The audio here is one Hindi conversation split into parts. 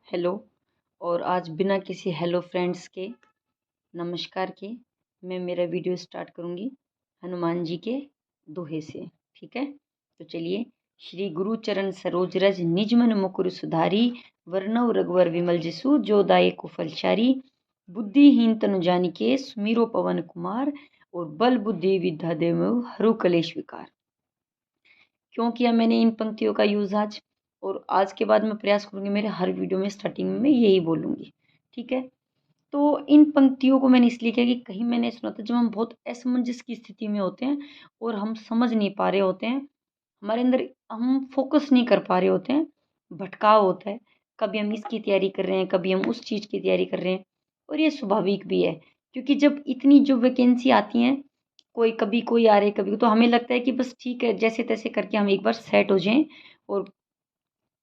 हेलो। और आज बिना किसी हेलो फ्रेंड्स के, नमस्कार के, मैं मेरा वीडियो स्टार्ट करूँगी हनुमान जी के दोहे से। ठीक है, तो चलिए। श्री गुरु चरण सरोज रज निज मन मुकुर सुधारी, वरनउ रघुवर विमल जसु जो दायक फलचारी। बुद्धिहीन तनु जानिके सुमिरो पवन कुमार, और बल बुद्धि विद्या देवु हरु कलेश विकार। क्यों किया मैंने इन पंक्तियों का यूज़ आज, और आज के बाद मैं प्रयास करूँगी मेरे हर वीडियो में स्टार्टिंग में यही बोलूँगी। ठीक है, तो इन पंक्तियों को मैंने इसलिए किया कि कहीं मैंने सुना था जब हम बहुत असमंजस की स्थिति में होते हैं और हम समझ नहीं पा रहे होते हैं, हमारे अंदर हम फोकस नहीं कर पा रहे होते हैं, भटकाव होता है। कभी हम इसकी तैयारी कर रहे हैं, कभी हम उस चीज़ की तैयारी कर रहे हैं, और ये स्वाभाविक भी है। क्योंकि जब इतनी जो वैकेंसी आती हैं, कोई कभी कोई आ रहे कभी, तो हमें लगता है कि बस ठीक है, जैसे तैसे करके हम एक बार सेट हो जाएं। और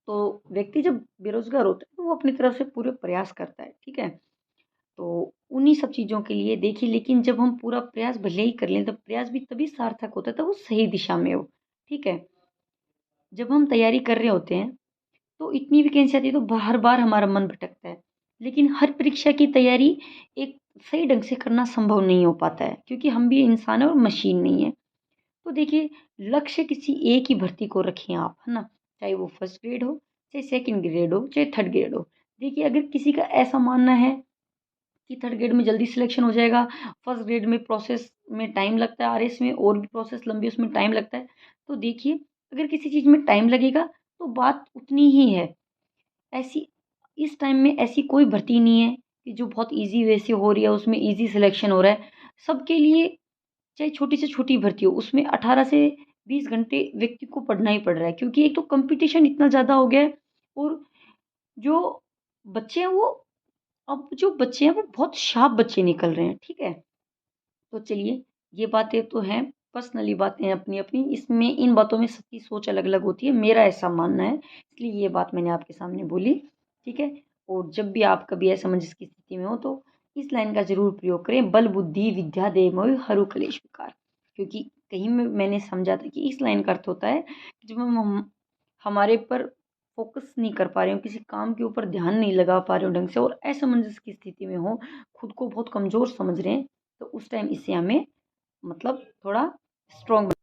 तो व्यक्ति जब बेरोजगार होता है तो वो अपनी तरफ से पूरे प्रयास करता है। ठीक है, तो उन्हीं सब चीज़ों के लिए देखिए, लेकिन जब हम पूरा प्रयास भले ही कर लें, तब प्रयास भी तभी सार्थक होता है तब वो सही दिशा में हो। ठीक है, जब हम तैयारी कर रहे होते हैं तो इतनी वैकेंसी आती है तो हर बार हमारा मन भटकता है। लेकिन हर परीक्षा की तैयारी एक सही ढंग से करना संभव नहीं हो पाता है, क्योंकि हम भी इंसान है और मशीन नहीं है। तो देखिए, लक्ष्य किसी एक ही भर्ती को रखें आप, है ना। चाहे वो फर्स्ट ग्रेड हो, चाहे सेकंड ग्रेड हो, चाहे थर्ड ग्रेड हो। देखिए, अगर किसी का ऐसा मानना है कि थर्ड ग्रेड में जल्दी सिलेक्शन हो जाएगा, फर्स्ट ग्रेड में प्रोसेस में टाइम लगता है, आरएस में और भी प्रोसेस लंबी, उसमें टाइम लगता है। तो देखिए, अगर किसी चीज़ में टाइम लगेगा तो बात उतनी ही है। ऐसी इस टाइम में ऐसी कोई भर्ती नहीं है कि जो बहुत ईज़ी वे से हो रही है, उसमें ईज़ी सिलेक्शन हो रहा है। सबके लिए, चाहे छोटी से छोटी भर्ती हो, उसमें 18 से 20 घंटे व्यक्ति को पढ़ना ही पड़ रहा है, क्योंकि एक तो कॉम्पिटिशन इतना ज़्यादा हो गया है। और जो बच्चे हैं वो अब जो बच्चे हैं वो बहुत शार्प बच्चे निकल रहे हैं। ठीक है, तो चलिए, ये बातें तो हैं, पर्सनली बातें हैं अपनी अपनी, इसमें इन बातों में सबकी सोच अलग अलग होती है, मेरा ऐसा मानना है, इसलिए ये बात मैंने आपके सामने बोली। ठीक है, और जब भी आप कभी असमंजस की स्थिति में हो तो इस लाइन का जरूर प्रयोग करें, बल बुद्धि विद्या देव मोहि हरु कलेश विकार। क्योंकि कहीं में मैंने समझा था कि इस लाइन का अर्थ होता है कि जब हम हमारे पर फोकस नहीं कर पा रहे हो, किसी काम के ऊपर ध्यान नहीं लगा पा रहे हो ढंग से, और असमंजस की स्थिति में हो, खुद को बहुत कमज़ोर समझ रहे हैं, तो उस टाइम इससे हमें मतलब थोड़ा स्ट्रॉन्ग।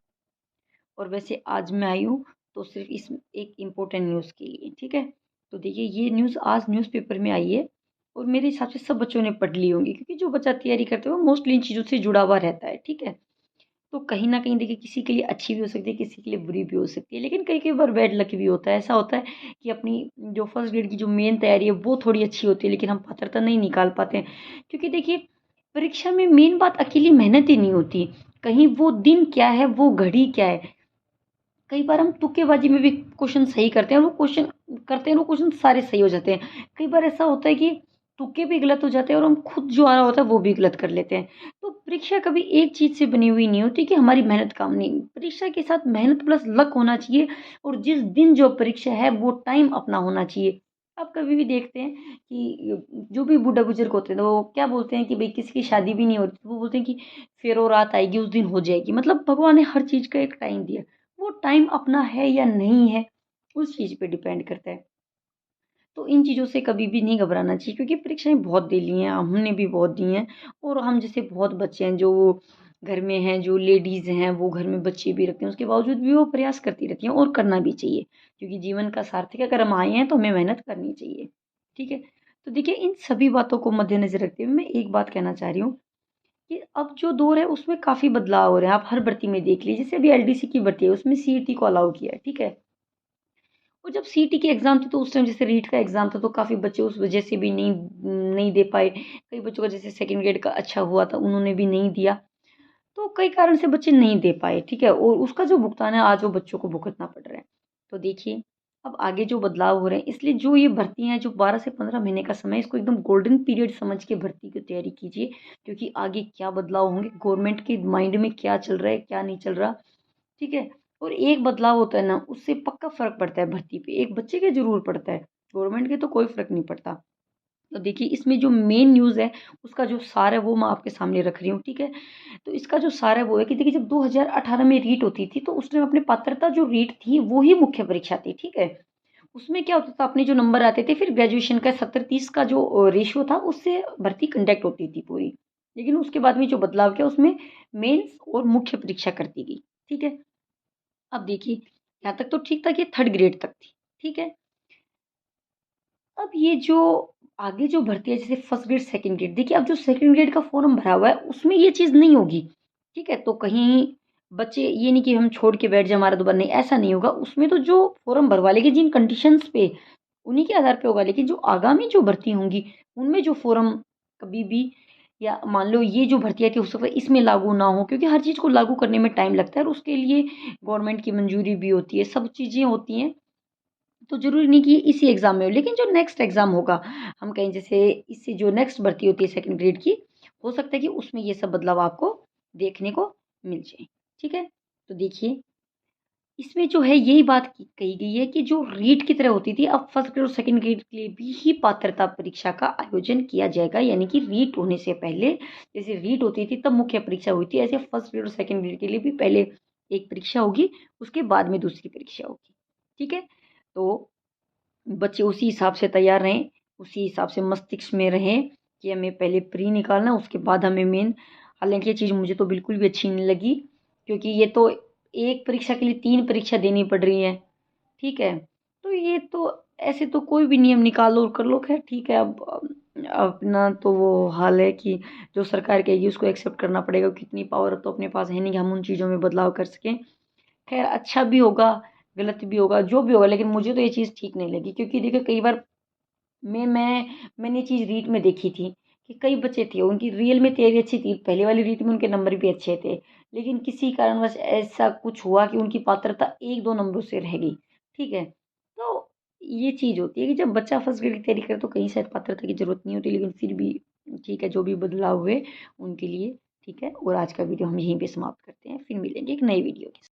और वैसे आज मैं आई हूँ तो सिर्फ इस एक इम्पोर्टेंट न्यूज़ के लिए। ठीक है, तो देखिए, ये न्यूज़ आज न्यूज़पेपर में आई है और मेरे हिसाब से सब बच्चों ने पढ़ ली होंगी, क्योंकि जो बच्चा तैयारी करते हैं वो मोस्टली इन चीज़ों से जुड़ा हुआ रहता है। ठीक है, तो कहीं न कहीं देखिए, किसी के लिए अच्छी भी हो सकती है, किसी के लिए बुरी भी हो सकती है, लेकिन कई-कई बार बैड लक भी होता है। ऐसा होता है कि अपनी जो फर्स्ट ग्रेड की जो मेन तैयारी है वो थोड़ी अच्छी होती है, लेकिन हम पात्रता नहीं निकाल पाते हैं। क्योंकि देखिए, परीक्षा में मेन बात अकेली मेहनत ही नहीं होती, कहीं वो दिन क्या है, वो घड़ी क्या है। कई बार हम तुक्केबाजी में भी क्वेश्चन सही करते हैं, और वो क्वेश्चन करते हैं, वो क्वेश्चन सारे सही हो जाते हैं। कई बार ऐसा होता है कि तुक्के भी गलत हो जाते हैं और हम खुद जो आ रहा होता है वो भी गलत कर लेते हैं। तो परीक्षा कभी एक चीज़ से बनी हुई नहीं होती कि हमारी मेहनत काम नहीं, परीक्षा के साथ मेहनत प्लस लक होना चाहिए। और जिस दिन जो परीक्षा है वो टाइम अपना होना चाहिए। आप कभी भी देखते हैं कि जो भी बूढ़ा बुजुर्ग होते हैं तो वो क्या बोलते हैं कि भाई किसी की शादी भी नहीं होती, तो वो बोलते हैं कि फेरो रात आएगी उस दिन हो जाएगी। मतलब भगवान ने हर चीज़ का एक टाइम दिया, वो टाइम अपना है या नहीं है, उस चीज़ पे डिपेंड करता है। तो इन चीज़ों से कभी भी नहीं घबराना चाहिए, क्योंकि परीक्षाएँ बहुत दे ली हैं, हमने भी बहुत दी हैं। और हम जैसे बहुत बच्चे हैं जो घर में हैं, जो लेडीज़ हैं, वो घर में बच्चे भी रखती हैं, उसके बावजूद भी वो प्रयास करती रहती हैं, और करना भी चाहिए। क्योंकि जीवन का सार्थक है, अगर हम आए हैं तो हमें मेहनत करनी चाहिए। ठीक है? तो देखिए, इन सभी बातों को मद्देनज़र रखते हुए मैं एक बात कहना चाह रही हूँ कि अब जो दौर है उसमें काफ़ी बदलाव हो रहे हैं। आप हर भर्ती में देख लीजिए, जैसे अभी एलडीसी की भर्ती है, उसमें सीईटी को अलाउ किया है। ठीक है? और जब सीईटी के एग्ज़ाम थे तो उस टाइम जैसे रीट का एग्ज़ाम था, तो काफ़ी बच्चे उस वजह से भी नहीं दे पाए। कई बच्चों का जैसे सेकंड ग्रेड का अच्छा हुआ था, उन्होंने भी नहीं दिया। तो कई कारण से बच्चे नहीं दे पाए। ठीक है? और उसका जो भुगतान है आज वो बच्चों को भुगतना पड़ रहा है। तो देखिए, अब आगे जो बदलाव हो रहे हैं, इसलिए जो ये भर्ती हैं, जो 12 से 15 महीने का समय है, इसको एकदम गोल्डन पीरियड समझ के भर्ती की तैयारी कीजिए। क्योंकि आगे क्या बदलाव होंगे, गवर्नमेंट के माइंड में क्या चल रहा है, क्या नहीं चल रहा। ठीक है? और एक बदलाव होता है ना, उससे पक्का फ़र्क पड़ता है भर्ती पे, एक बच्चे के ज़रूर पड़ता है, गवर्नमेंट के तो कोई फ़र्क नहीं पड़ता। तो देखिए, इसमें जो मेन न्यूज़ है, उसका जो सार है वो मैं आपके सामने रख रही हूँ। ठीक है? तो इसका जो सार है वो है कि देखिए, जब 2018 में रीट होती थी तो उस टाइम अपनी पात्रता जो रीट थी वो ही मुख्य परीक्षा थी। ठीक है? उसमें क्या होता था, अपने जो नंबर आते थे, फिर ग्रेजुएशन का 70-30 का जो रेशियो था, उससे भर्ती कंडक्ट होती थी पूरी। लेकिन उसके बाद में जो बदलाव किया, उसमें मेंस और मुख्य परीक्षा कर दी गई। ठीक है। अब देखिए, यहाँ तक तो ठीक था कि थर्ड ग्रेड तक थी। ठीक है। अब ये जो आगे जो भर्ती है, जैसे फर्स्ट ग्रेड सेकंड ग्रेड, देखिए अब जो सेकंड ग्रेड का फॉर्म भरा हुआ है उसमें ये चीज़ नहीं होगी। ठीक है। तो कहीं बच्चे ये नहीं कि हम छोड़ के बैठ जाए, हमारा दोबारा नहीं, ऐसा नहीं होगा। उसमें तो जो फॉर्म भरवा लेंगे जिन कंडीशंस पे, उन्हीं के आधार पे होगा। लेकिन जो आगामी जो भर्ती होंगी, उनमें जो फॉर्म कभी भी, या मान लो ये जो भर्ती आई थी, हो सकता है इसमें लागू ना हो, क्योंकि हर चीज़ को लागू करने में टाइम लगता है और उसके लिए गवर्नमेंट की मंजूरी भी होती है, सब चीज़ें होती हैं। तो ज़रूरी नहीं कि इसी एग्ज़ाम में हो, लेकिन जो नेक्स्ट एग्ज़ाम होगा, हम कहें जैसे इससे जो नेक्स्ट भर्ती होती है सेकंड ग्रेड की, हो सकता है कि उसमें ये सब बदलाव आपको देखने को मिल जाए। ठीक है। तो देखिए, इसमें जो है यही बात कही गई है कि जो रीट की तरह होती थी, अब फर्स्ट ग्रेड और सेकंड ग्रेड के लिए भी ही पात्रता परीक्षा का आयोजन किया जाएगा। यानी कि रीट होने से पहले, जैसे रीट होती थी तब मुख्य परीक्षा हुई थी, ऐसे फर्स्ट ग्रेड और सेकंड ग्रेड के लिए भी पहले एक परीक्षा होगी, उसके बाद में दूसरी परीक्षा होगी। ठीक है। तो बच्चे उसी हिसाब से तैयार रहें, उसी हिसाब से मस्तिष्क में रहें कि हमें पहले प्री निकालना, उसके बाद हमें मेन। हालाँकि ये चीज़ मुझे तो बिल्कुल भी अच्छी नहीं लगी, क्योंकि ये तो एक परीक्षा के लिए 3 परीक्षा देनी पड़ रही है। ठीक है। तो ये तो ऐसे तो कोई भी नियम निकालो और कर लो, ख़ैर ठीक है। अब अपना तो वो हाल है कि जो सरकार कहेगी उसको एक्सेप्ट करना पड़ेगा, कितनी पावर तो अपने पास है नहीं कि हम उन चीज़ों में बदलाव कर सकें। ख़ैर अच्छा भी होगा, गलत भी होगा, जो भी होगा, लेकिन मुझे तो ये चीज़ ठीक नहीं लगी, क्योंकि देखिए कई बार मैंने ये चीज़ रीट में देखी थी कि कई बच्चे थे, उनकी रियल में तैयारी अच्छी थी, पहले वाली रीट में उनके नंबर भी अच्छे थे, लेकिन किसी कारणवश ऐसा कुछ हुआ कि उनकी पात्रता 1-2 नंबरों से रह गई। ठीक है। तो ये चीज़ होती है कि जब बच्चा फर्स्ट ग्रेड की तैयारी करे तो कहीं शायद पात्रता की ज़रूरत नहीं होती, लेकिन फिर भी ठीक है, जो भी बदलाव हुए उनके लिए ठीक है। और आज का वीडियो हम यहीं पे समाप्त करते हैं, फिर मिलेंगे एक नई वीडियो के साथ।